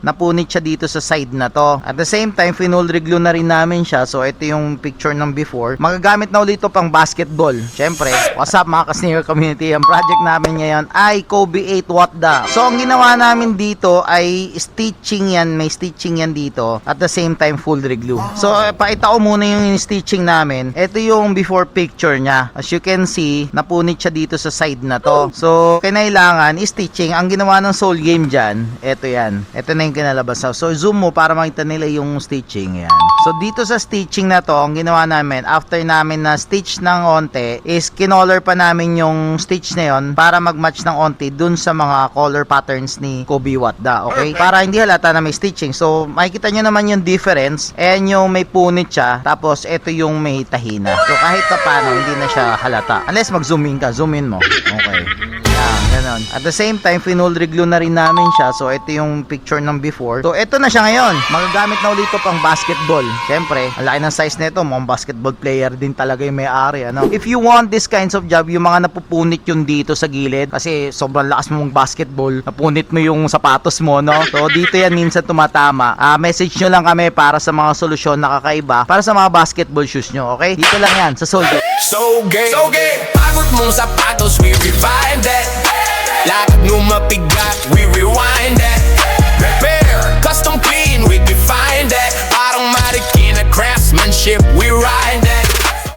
napunit siya dito sa side na to. At the same time, finol reglue na rin namin siya. So ito yung picture ng before. Magagamit na ulit ito pang basketball. Syempre, what's up mga ka-sneaker community? Ang project namin ngayon ay Kobe 8 What Da. So ang ginawa namin dito ay stitching yan. May stitching yan dito. At the same time, full reglue. So pakita ko muna yung stitching namin. Ito yung before picture niya. As you can see, napunit siya dito sa side na to. So kinailangan stitching. Ang ginawa ng Soul Game dyan, ito yan. Ito na yung kinalabas. So zoom mo para makita nila yung stitching yan. So dito sa stitching na to, ang ginawa namin after namin na stitch ng onte is kinolor pa namin yung stitch na yon para mag-match ng onte dun sa mga color patterns ni Kobe What Da. Okay? Para hindi halata na may stitching. So makikita nyo naman yung difference. Ayan yung may punit siya. Tapos ito yung may tahina. So kahit pa paano hindi na siya halata. Unless mag-zoom in ka. Zoom in mo. Okay. Ganon. At the same time, finol reglue na rin namin siya. So, ito yung picture ng before. So, ito na siya ngayon. Magagamit na ulit ito pang basketball. Siyempre, ang laki ng size nito. Mukhang basketball player din talaga yung may-ari. Ano? If you want this kinds of job, yung mga napupunit yun dito sa gilid. Kasi sobrang lakas mong basketball. Napunit mo yung sapatos mo, no? So, dito yan minsan tumatama. Message nyo lang kami para sa mga solusyon na kakaiba. Para sa mga basketball shoes nyo. Okay? Dito lang yan sa Soul Game. So gay, pagod mong sapatos, we revive that. Lakad mo mapigat, we rewind that. Repair, custom clean, we define that. Parang marikina craftsmanship, we ride that.